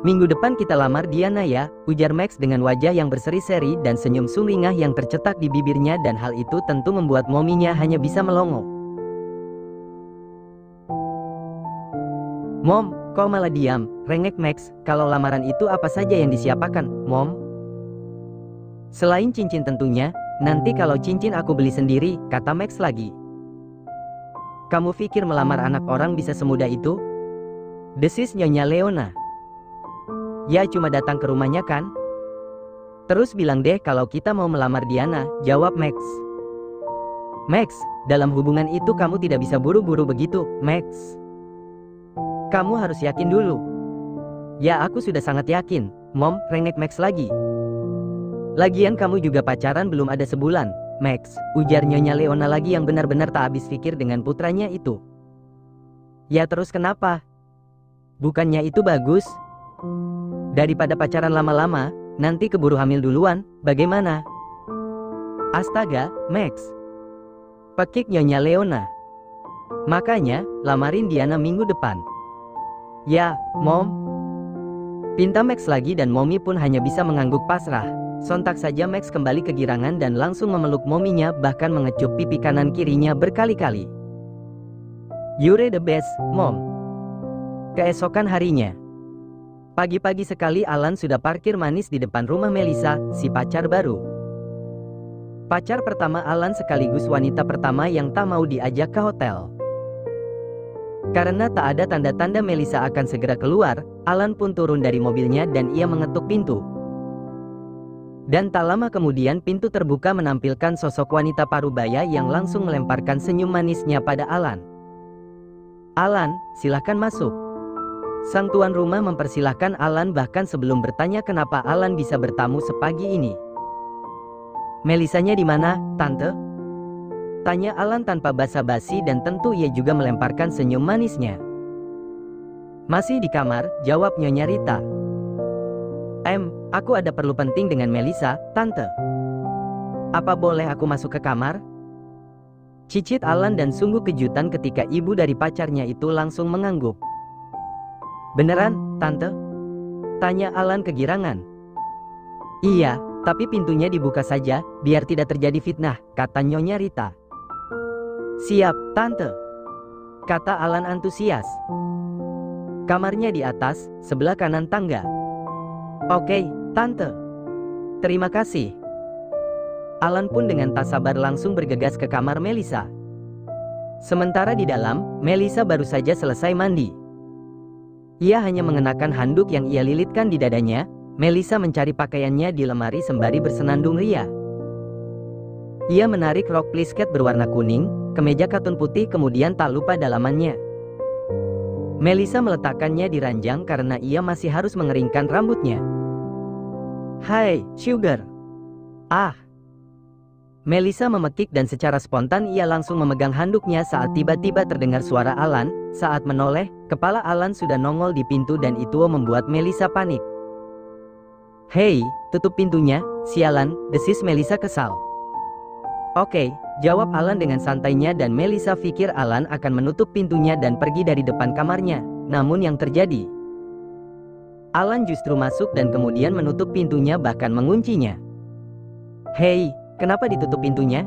Minggu depan kita lamar Diana ya, ujar Max dengan wajah yang berseri-seri dan senyum sumringah yang tercetak di bibirnya, dan hal itu tentu membuat mominya hanya bisa melongo. Mom, kau malah diam, rengek Max, kalau lamaran itu apa saja yang disiapkan, Mom? Selain cincin tentunya, nanti kalau cincin aku beli sendiri, kata Max lagi. Kamu pikir melamar anak orang bisa semudah itu? Desis Nyonya Leona. Ya cuma datang ke rumahnya kan? Terus bilang deh kalau kita mau melamar Diana, jawab Max. Max, dalam hubungan itu kamu tidak bisa buru-buru begitu, Max. Kamu harus yakin dulu. Ya aku sudah sangat yakin, Mom, rengek Max lagi. Lagian kamu juga pacaran belum ada sebulan, Max, ujar Nyonya Leona lagi yang benar-benar tak habis pikir dengan putranya itu. Ya terus kenapa? Bukannya itu bagus? Daripada pacaran lama-lama, nanti keburu hamil duluan, bagaimana? Astaga, Max, pekik Nyonya Leona. Makanya, lamarin Diana minggu depan. Ya, Mom. Pinta Max lagi dan Mommy pun hanya bisa mengangguk pasrah. Sontak saja Max kembali kegirangan dan langsung memeluk mominya, bahkan mengecup pipi kanan kirinya berkali-kali. You're the best, Mom. Keesokan harinya. Pagi-pagi sekali Alan sudah parkir manis di depan rumah Melissa, si pacar baru. Pacar pertama Alan sekaligus wanita pertama yang tak mau diajak ke hotel. Karena tak ada tanda-tanda Melissa akan segera keluar, Alan pun turun dari mobilnya dan ia mengetuk pintu. Dan tak lama kemudian pintu terbuka menampilkan sosok wanita parubaya yang langsung melemparkan senyum manisnya pada Alan. Alan, silahkan masuk. Sang tuan rumah mempersilahkan Alan bahkan sebelum bertanya kenapa Alan bisa bertamu sepagi ini. Melissanya di mana, Tante? Tanya Alan tanpa basa-basi dan tentu ia juga melemparkan senyum manisnya. Masih di kamar, jawab Nyonya Rita. Aku ada perlu penting dengan Melissa, Tante. Apa boleh aku masuk ke kamar? Cicit Alan dan sungguh kejutan ketika ibu dari pacarnya itu langsung mengangguk. Beneran, Tante? Tanya Alan kegirangan. Iya, tapi pintunya dibuka saja, biar tidak terjadi fitnah, kata Nyonya Rita. Siap, Tante, kata Alan antusias. Kamarnya di atas, sebelah kanan tangga. Oke, Tante. Terima kasih. Alan pun dengan tak sabar langsung bergegas ke kamar Melissa. Sementara di dalam, Melissa baru saja selesai mandi. Ia hanya mengenakan handuk yang ia lilitkan di dadanya. Melissa mencari pakaiannya di lemari sembari bersenandung ria. Ia menarik rok plisket berwarna kuning, kemeja katun putih kemudian tak lupa dalamannya. Melissa meletakkannya di ranjang karena ia masih harus mengeringkan rambutnya. Hai, Sugar. Ah. Melissa memekik dan secara spontan ia langsung memegang handuknya saat tiba-tiba terdengar suara Alan. Saat menoleh, kepala Alan sudah nongol di pintu dan itu membuat Melissa panik. Hei, tutup pintunya, sialan, desis Melissa kesal. Oke, jawab Alan dengan santainya dan Melissa pikir Alan akan menutup pintunya dan pergi dari depan kamarnya. Namun yang terjadi, Alan justru masuk dan kemudian menutup pintunya bahkan menguncinya. Hei, kenapa ditutup pintunya?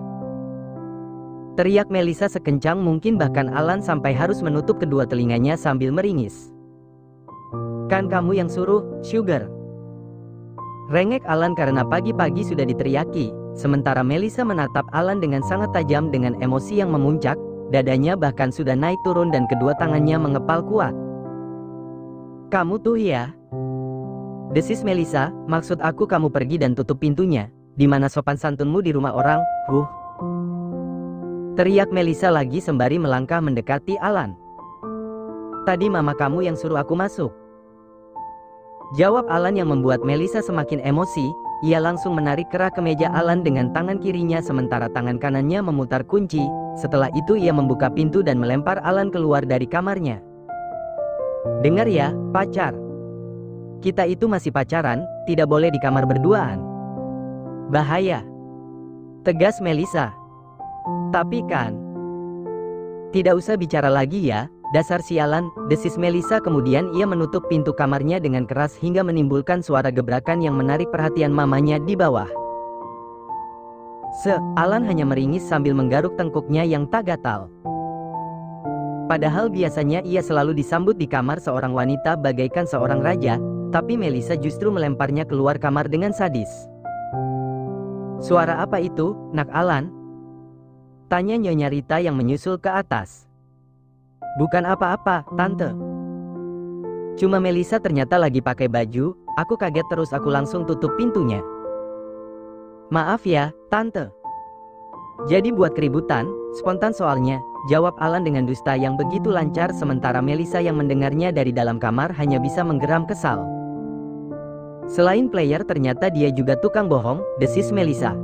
Teriak Melissa sekencang mungkin bahkan Alan sampai harus menutup kedua telinganya sambil meringis. Kan kamu yang suruh, Sugar. Rengek Alan karena pagi-pagi sudah diteriaki. Sementara Melissa menatap Alan dengan sangat tajam dengan emosi yang memuncak. Dadanya bahkan sudah naik turun dan kedua tangannya mengepal kuat. Kamu tuh ya. Desis Melissa, maksud aku kamu pergi dan tutup pintunya. Di mana sopan santunmu di rumah orang, Teriak Melissa lagi sembari melangkah mendekati Alan. Tadi mama kamu yang suruh aku masuk. Jawab Alan yang membuat Melissa semakin emosi. Ia langsung menarik kerah kemeja Alan dengan tangan kirinya sementara tangan kanannya memutar kunci. Setelah itu ia membuka pintu dan melempar Alan keluar dari kamarnya. Dengar ya, pacar. Kita itu masih pacaran, tidak boleh di kamar berduaan. Bahaya. Tegas Melissa. Tapi kan, Tidak usah bicara lagi ya, dasar sialan, desis Melisa. Kemudian ia menutup pintu kamarnya dengan keras hingga menimbulkan suara gebrakan yang menarik perhatian mamanya di bawah. Alan hanya meringis sambil menggaruk tengkuknya yang tak gatal. Padahal biasanya ia selalu disambut di kamar seorang wanita bagaikan seorang raja, tapi Melisa justru melemparnya keluar kamar dengan sadis. "Suara apa itu, nak Alan?" tanya Nyonya Rita yang menyusul ke atas. "Bukan apa-apa, Tante. Cuma Melisa ternyata lagi pakai baju, aku kaget terus aku langsung tutup pintunya." "Maaf ya, Tante. Jadi buat keributan, spontan soalnya," jawab Alan dengan dusta yang begitu lancar sementara Melisa yang mendengarnya dari dalam kamar hanya bisa menggeram kesal. "Selain player ternyata dia juga tukang bohong," desis Melisa.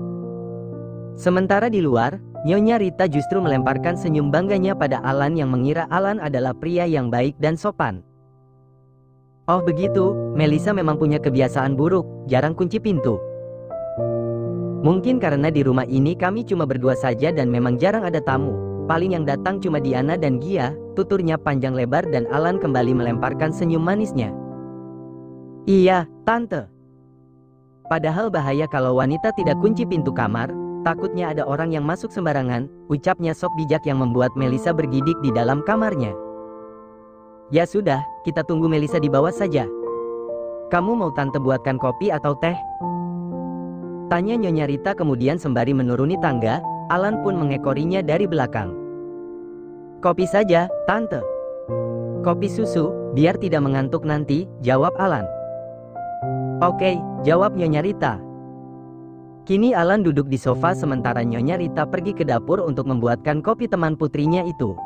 Sementara di luar, Nyonya Rita justru melemparkan senyum bangganya pada Alan yang mengira Alan adalah pria yang baik dan sopan. "Oh begitu, Melisa memang punya kebiasaan buruk, jarang kunci pintu. Mungkin karena di rumah ini kami cuma berdua saja dan memang jarang ada tamu. Paling yang datang cuma Diana dan Gia," tuturnya panjang lebar dan Alan kembali melemparkan senyum manisnya. "Iya, Tante. Padahal bahaya kalau wanita tidak kunci pintu kamar, takutnya ada orang yang masuk sembarangan," ucapnya sok bijak yang membuat Melisa bergidik di dalam kamarnya. "Ya sudah, kita tunggu Melisa di bawah saja. Kamu mau Tante buatkan kopi atau teh?" tanya Nyonya Rita kemudian sembari menuruni tangga. Alan pun mengekorinya dari belakang. "Kopi saja, Tante. Kopi susu, biar tidak mengantuk nanti," jawab Alan. "Oke," jawab Nyonya Rita. Kini Alan duduk di sofa sementara Nyonya Rita pergi ke dapur untuk membuatkan kopi teman putrinya itu.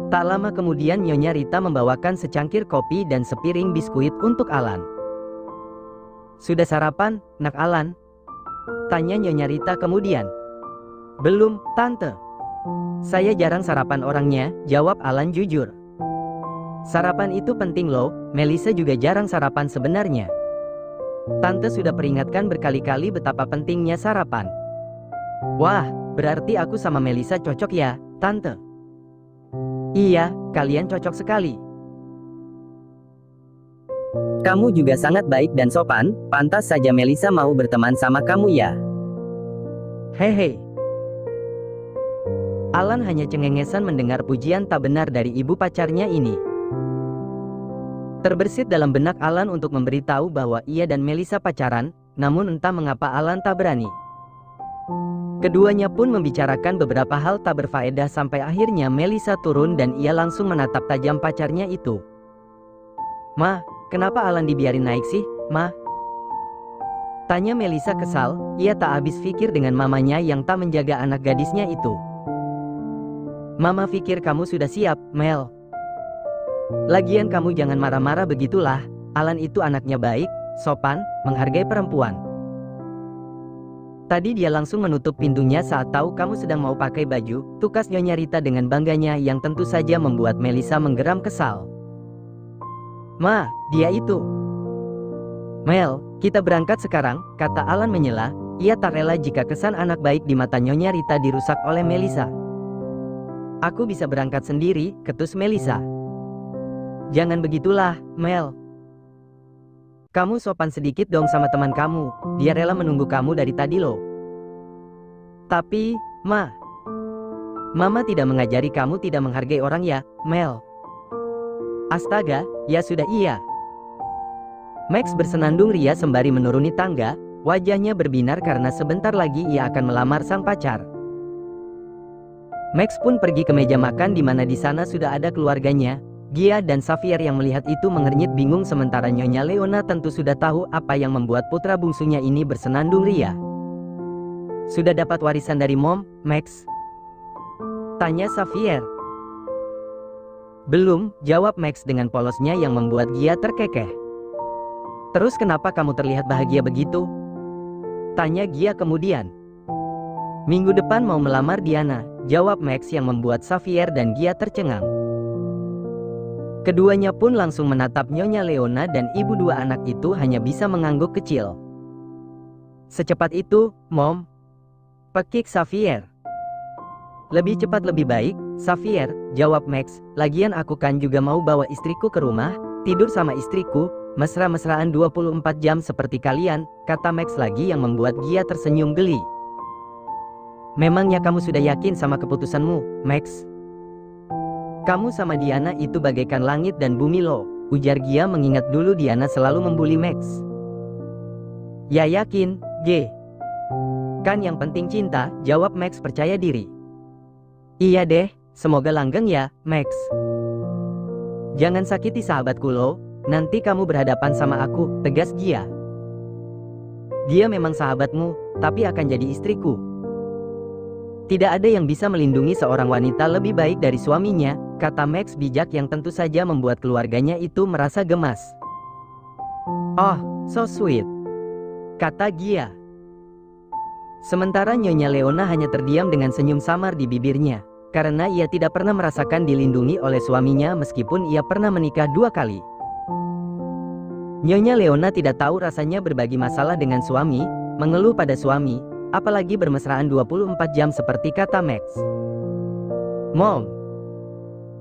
Tak lama kemudian Nyonya Rita membawakan secangkir kopi dan sepiring biskuit untuk Alan. "Sudah sarapan, nak Alan?" tanya Nyonya Rita kemudian. "Belum, Tante. Saya jarang sarapan orangnya," jawab Alan jujur. "Sarapan itu penting loh, Melisa juga jarang sarapan sebenarnya. Tante sudah peringatkan berkali-kali betapa pentingnya sarapan." "Wah, berarti aku sama Melisa cocok ya, Tante?" "Iya, kalian cocok sekali. Kamu juga sangat baik dan sopan, pantas saja Melisa mau berteman sama kamu ya." "Hehe." Alan hanya cengengesan mendengar pujian tak benar dari ibu pacarnya ini. Terbersit dalam benak Alan untuk memberitahu bahwa ia dan Melisa pacaran, namun entah mengapa Alan tak berani. Keduanya pun membicarakan beberapa hal tak berfaedah sampai akhirnya Melisa turun dan ia langsung menatap tajam pacarnya itu. "Ma, kenapa Alan dibiarin naik sih, Ma?" tanya Melisa kesal. Ia tak habis pikir dengan mamanya yang tak menjaga anak gadisnya itu. "Mama pikir kamu sudah siap, Mel. Lagian kamu jangan marah-marah begitulah. Alan itu anaknya baik, sopan, menghargai perempuan. Tadi dia langsung menutup pintunya saat tahu kamu sedang mau pakai baju," tukas Nyonya Rita dengan bangganya yang tentu saja membuat Melisa menggeram kesal. "Ma, dia itu." "Mel, kita berangkat sekarang," kata Alan menyela. Ia tak rela jika kesan anak baik di mata Nyonya Rita dirusak oleh Melisa. "Aku bisa berangkat sendiri," ketus Melisa. "Jangan begitulah, Mel. Kamu sopan sedikit dong sama teman kamu, dia rela menunggu kamu dari tadi loh." "Tapi, Ma, Mama tidak mengajari kamu tidak menghargai orang ya, Mel." "Astaga, ya sudah iya." Max bersenandung ria sembari menuruni tangga, wajahnya berbinar karena sebentar lagi ia akan melamar sang pacar. Max pun pergi ke meja makan di mana di sana sudah ada keluarganya. Gia dan Xavier yang melihat itu mengernyit bingung sementara Nyonya Leona tentu sudah tahu apa yang membuat putra bungsunya ini bersenandung ria. "Sudah dapat warisan dari Mom, Max?" tanya Xavier. "Belum," jawab Max dengan polosnya yang membuat Gia terkekeh. "Terus kenapa kamu terlihat bahagia begitu?" tanya Gia kemudian. "Minggu depan mau melamar Diana," jawab Max yang membuat Xavier dan Gia tercengang. Keduanya pun langsung menatap Nyonya Leona dan ibu dua anak itu hanya bisa mengangguk kecil. "Secepat itu, Mom?" pekik Xavier. "Lebih cepat lebih baik," Xavier, jawab Max, lagian aku kan juga mau bawa istriku ke rumah, tidur sama istriku, mesra-mesraan 24 jam seperti kalian, kata Max lagi yang membuat Gia tersenyum geli. Memangnya kamu sudah yakin sama keputusanmu, Max? Kamu sama Diana itu bagaikan langit dan bumi loh, ujar Gia mengingat dulu Diana selalu membuli Max. Ya yakin, G. Kan yang penting cinta, jawab Max percaya diri. Iya deh, semoga langgeng ya, Max. Jangan sakiti sahabatku lo, nanti kamu berhadapan sama aku, tegas Gia. Dia memang sahabatmu, tapi akan jadi istriku. Tidak ada yang bisa melindungi seorang wanita lebih baik dari suaminya, kata Max bijak yang tentu saja membuat keluarganya itu merasa gemas. Oh, so sweet, kata Gia. Sementara Nyonya Leona hanya terdiam dengan senyum samar di bibirnya, karena ia tidak pernah merasakan dilindungi oleh suaminya meskipun ia pernah menikah 2 kali. Nyonya Leona tidak tahu rasanya berbagi masalah dengan suami, mengeluh pada suami, apalagi bermesraan 24 jam seperti kata Max. Mom.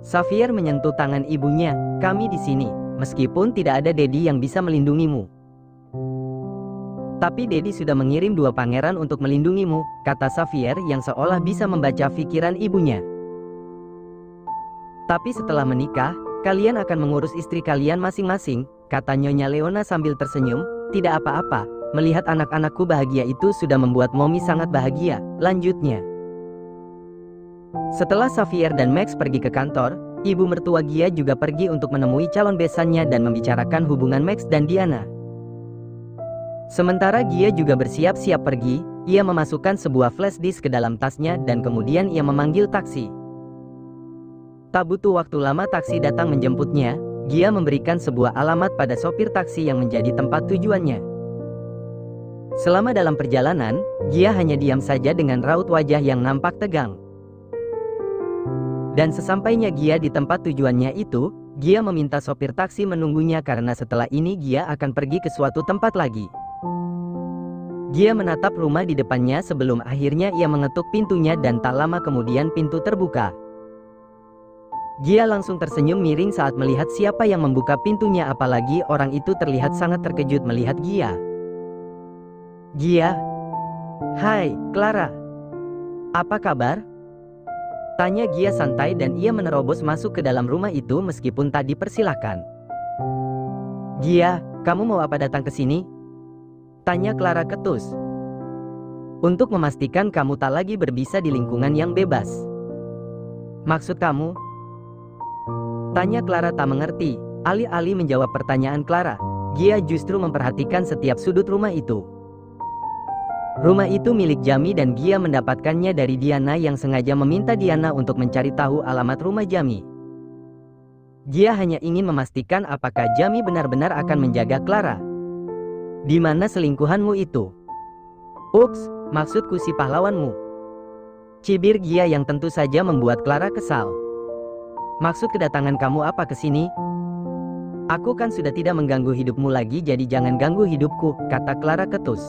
Xavier menyentuh tangan ibunya, kami di sini, meskipun tidak ada Daddy yang bisa melindungimu. Tapi Daddy sudah mengirim 2 pangeran untuk melindungimu, kata Xavier yang seolah bisa membaca pikiran ibunya. Tapi setelah menikah, kalian akan mengurus istri kalian masing-masing, kata Nyonya Leona sambil tersenyum, tidak apa-apa, melihat anak-anakku bahagia itu sudah membuat Mommy sangat bahagia, lanjutnya. Setelah Xavier dan Max pergi ke kantor, ibu mertua Gia juga pergi untuk menemui calon besannya dan membicarakan hubungan Max dan Diana. Sementara Gia juga bersiap-siap pergi, ia memasukkan sebuah flash disk ke dalam tasnya dan kemudian ia memanggil taksi. Tak butuh waktu lama taksi datang menjemputnya, Gia memberikan sebuah alamat pada sopir taksi yang menjadi tempat tujuannya. Selama dalam perjalanan, Gia hanya diam saja dengan raut wajah yang nampak tegang. Dan sesampainya Gia di tempat tujuannya itu, Gia meminta sopir taksi menunggunya karena setelah ini Gia akan pergi ke suatu tempat lagi. Gia menatap rumah di depannya sebelum akhirnya ia mengetuk pintunya dan tak lama kemudian pintu terbuka. Gia langsung tersenyum miring saat melihat siapa yang membuka pintunya, apalagi orang itu terlihat sangat terkejut melihat Gia. Gia. Hai, Clara. Apa kabar? Tanya Gia santai dan ia menerobos masuk ke dalam rumah itu meskipun tak dipersilahkan. Gia, kamu mau apa datang ke sini? Tanya Clara ketus. Untuk memastikan kamu tak lagi berbisa di lingkungan yang bebas. Maksud kamu? Tanya Clara tak mengerti. Alih-alih menjawab pertanyaan Clara, Gia justru memperhatikan setiap sudut rumah itu. Rumah itu milik Jami dan Gia mendapatkannya dari Diana yang sengaja meminta Diana untuk mencari tahu alamat rumah Jami. Gia hanya ingin memastikan apakah Jami benar-benar akan menjaga Clara. Di mana selingkuhanmu itu? Ups, maksudku si pahlawanmu. Cibir Gia yang tentu saja membuat Clara kesal. Maksud kedatangan kamu apa ke sini? Aku kan sudah tidak mengganggu hidupmu lagi, jadi jangan ganggu hidupku, kata Clara ketus.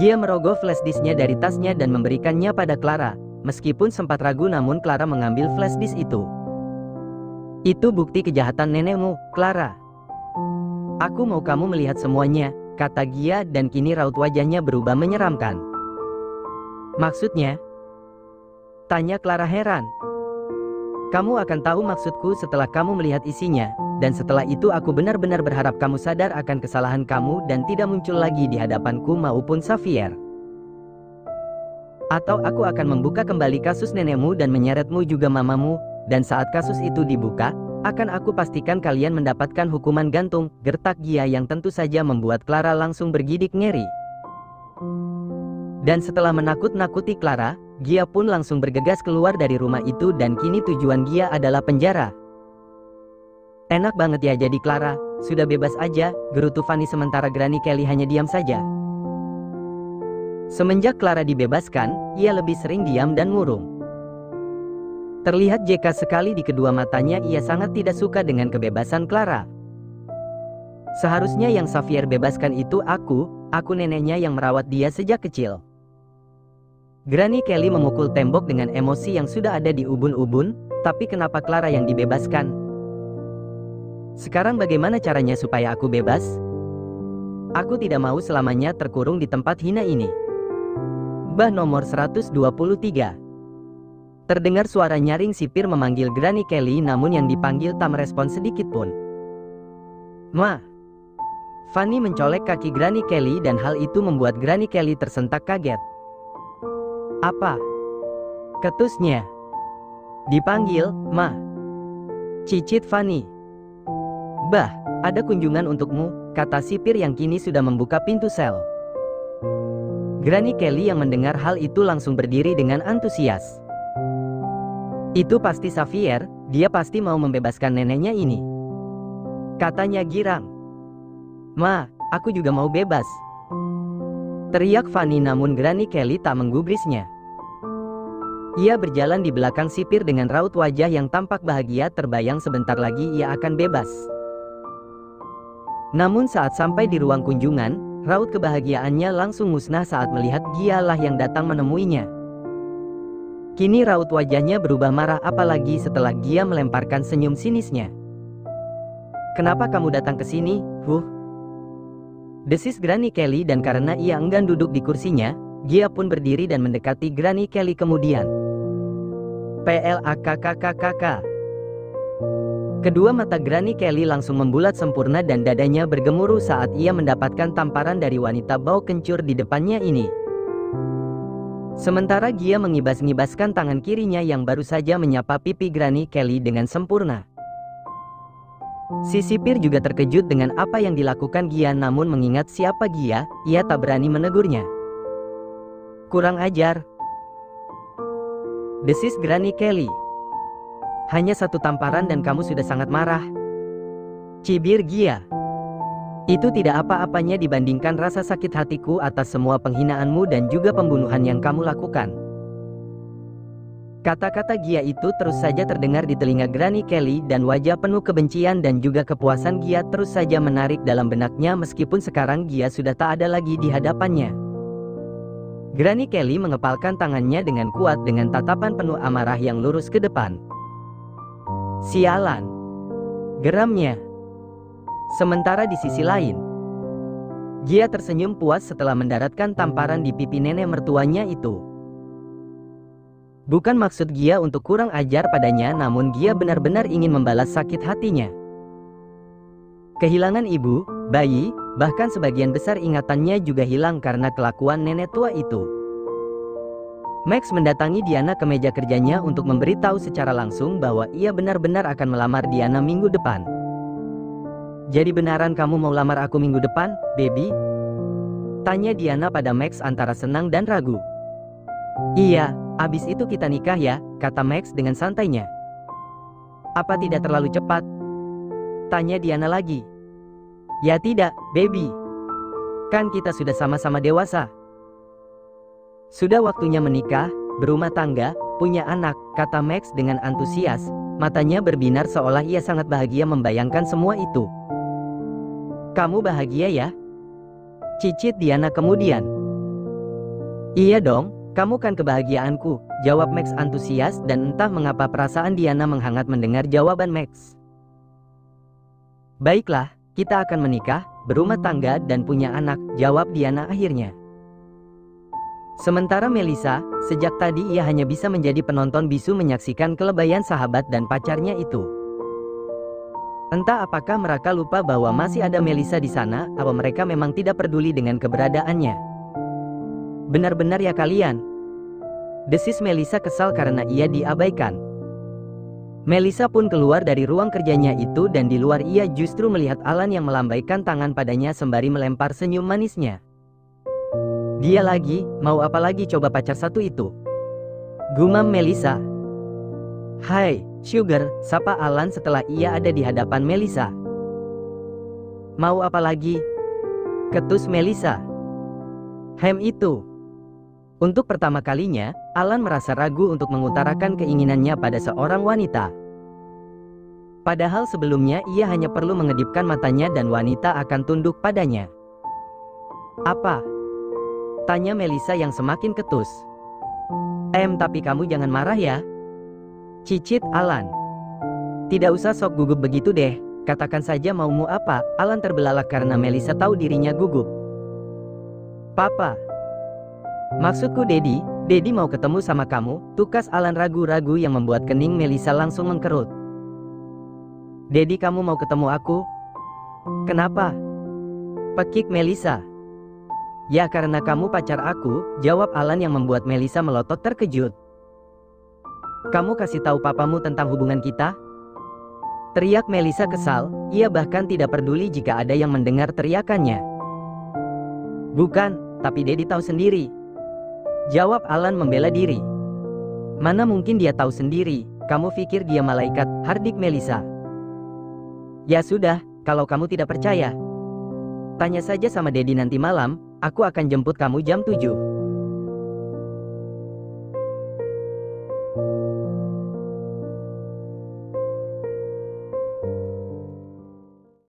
Gia merogoh flash disknya dari tasnya dan memberikannya pada Clara. Meskipun sempat ragu namun Clara mengambil flash disk itu. Itu bukti kejahatan nenekmu, Clara. Aku mau kamu melihat semuanya, kata Gia dan kini raut wajahnya berubah menyeramkan. Maksudnya? Tanya Clara heran. Kamu akan tahu maksudku setelah kamu melihat isinya, dan setelah itu aku benar-benar berharap kamu sadar akan kesalahan kamu dan tidak muncul lagi di hadapanku maupun Xavier. Atau aku akan membuka kembali kasus nenekmu dan menyeretmu juga mamamu, dan saat kasus itu dibuka, akan aku pastikan kalian mendapatkan hukuman gantung, gertak Gia yang tentu saja membuat Clara langsung bergidik ngeri. Dan setelah menakut-nakuti Clara, Gia pun langsung bergegas keluar dari rumah itu dan kini tujuan Gia adalah penjara. Enak banget ya jadi Clara, sudah bebas aja, gerutu Fanny sementara Granny Kelly hanya diam saja. Semenjak Clara dibebaskan, ia lebih sering diam dan murung. Terlihat jeka sekali di kedua matanya, ia sangat tidak suka dengan kebebasan Clara. Seharusnya yang Xavier bebaskan itu aku neneknya yang merawat dia sejak kecil. Granny Kelly memukul tembok dengan emosi yang sudah ada di ubun-ubun. Tapi kenapa Clara yang dibebaskan? Sekarang bagaimana caranya supaya aku bebas? Aku tidak mau selamanya terkurung di tempat hina ini. Bah nomor 123. Terdengar suara nyaring sipir memanggil Granny Kelly, namun yang dipanggil tak merespon sedikit pun. Ma. Fanny mencolek kaki Granny Kelly dan hal itu membuat Granny Kelly tersentak kaget. Apa? Ketusnya. Dipanggil, Ma. Cicit Fanny. Bah, ada kunjungan untukmu, kata sipir yang kini sudah membuka pintu sel. Granny Kelly yang mendengar hal itu langsung berdiri dengan antusias. Itu pasti Xavier, dia pasti mau membebaskan neneknya ini. Katanya girang. Ma, aku juga mau bebas. Teriak Fanny, namun Granny Kelly tak menggubrisnya. Ia berjalan di belakang sipir dengan raut wajah yang tampak bahagia, terbayang sebentar lagi ia akan bebas. Namun saat sampai di ruang kunjungan, raut kebahagiaannya langsung musnah saat melihat Gialah yang datang menemuinya. Kini raut wajahnya berubah marah, apalagi setelah Gia melemparkan senyum sinisnya. Kenapa kamu datang ke sini, desis Granny Kelly, dan karena ia enggan duduk di kursinya, Gia pun berdiri dan mendekati Granny Kelly kemudian. PLAKKKKK. Kedua mata Granny Kelly langsung membulat sempurna dan dadanya bergemuruh saat ia mendapatkan tamparan dari wanita bau kencur di depannya ini. Sementara Gia mengibas-ngibaskan tangan kirinya yang baru saja menyapa pipi Granny Kelly dengan sempurna. Si sipir juga terkejut dengan apa yang dilakukan Gia, namun mengingat siapa Gia, ia tak berani menegurnya. Kurang ajar, desis Granny Kelly. Hanya satu tamparan dan kamu sudah sangat marah, cibir Gia. Itu tidak apa-apanya dibandingkan rasa sakit hatiku atas semua penghinaanmu dan juga pembunuhan yang kamu lakukan. Kata-kata Gia itu terus saja terdengar di telinga Granny Kelly dan wajah penuh kebencian dan juga kepuasan Gia terus saja menarik dalam benaknya meskipun sekarang Gia sudah tak ada lagi di hadapannya. Granny Kelly mengepalkan tangannya dengan kuat dengan tatapan penuh amarah yang lurus ke depan. Sialan, geramnya. Sementara di sisi lain, Gia tersenyum puas setelah mendaratkan tamparan di pipi nenek mertuanya itu. Bukan maksud Gia untuk kurang ajar padanya, namun Gia benar-benar ingin membalas sakit hatinya. Kehilangan ibu, bayi, bahkan sebagian besar ingatannya juga hilang karena kelakuan nenek tua itu. Max mendatangi Diana ke meja kerjanya untuk memberitahu secara langsung bahwa ia benar-benar akan melamar Diana minggu depan. Jadi benaran kamu mau lamar aku minggu depan, baby? Tanya Diana pada Max antara senang dan ragu. Iya, abis itu kita nikah ya, kata Max dengan santainya. Apa tidak terlalu cepat? Tanya Diana lagi. Ya tidak, baby. Kan kita sudah sama-sama dewasa. Sudah waktunya menikah, berumah tangga, punya anak, kata Max dengan antusias. Matanya berbinar seolah ia sangat bahagia membayangkan semua itu. Kamu bahagia ya? Cicit Diana kemudian. Iya dong, kamu kan kebahagiaanku, jawab Max antusias, dan entah mengapa perasaan Diana menghangat mendengar jawaban Max. Baiklah, kita akan menikah, berumah tangga dan punya anak, jawab Diana akhirnya. Sementara Melissa, sejak tadi ia hanya bisa menjadi penonton bisu menyaksikan kelebayan sahabat dan pacarnya itu. Entah apakah mereka lupa bahwa masih ada Melissa di sana, atau mereka memang tidak peduli dengan keberadaannya. Benar-benar ya kalian, desis Melissa kesal karena ia diabaikan. Melissa pun keluar dari ruang kerjanya itu dan di luar ia justru melihat Alan yang melambaikan tangan padanya sembari melempar senyum manisnya. Dia lagi, mau apa lagi coba pacar satu itu? Gumam Melissa. Hai, Sugar, sapa Alan setelah ia ada di hadapan Melissa. Mau apa lagi? Ketus Melissa. Itu. Untuk pertama kalinya, Alan merasa ragu untuk mengutarakan keinginannya pada seorang wanita. Padahal sebelumnya ia hanya perlu mengedipkan matanya dan wanita akan tunduk padanya. Apa? Tanya Melissa yang semakin ketus. Tapi kamu jangan marah ya. Cicit Alan. Tidak usah sok gugup begitu deh. Katakan saja maumu apa. Alan terbelalak karena Melissa tahu dirinya gugup. Papa. Maksudku Dedi. Dedi mau ketemu sama kamu. Tukas Alan ragu-ragu yang membuat kening Melissa langsung mengkerut. Dedi, kamu mau ketemu aku? Kenapa? Pekik Melissa. Ya karena kamu pacar aku, jawab Alan yang membuat Melissa melotot terkejut. Kamu kasih tahu papamu tentang hubungan kita? Teriak Melissa kesal, ia bahkan tidak peduli jika ada yang mendengar teriakannya. Bukan, tapi Dedi tahu sendiri. Jawab Alan membela diri. Mana mungkin dia tahu sendiri, kamu pikir dia malaikat, hardik Melissa. Ya sudah, kalau kamu tidak percaya. Tanya saja sama Dedi nanti malam, aku akan jemput kamu jam 7.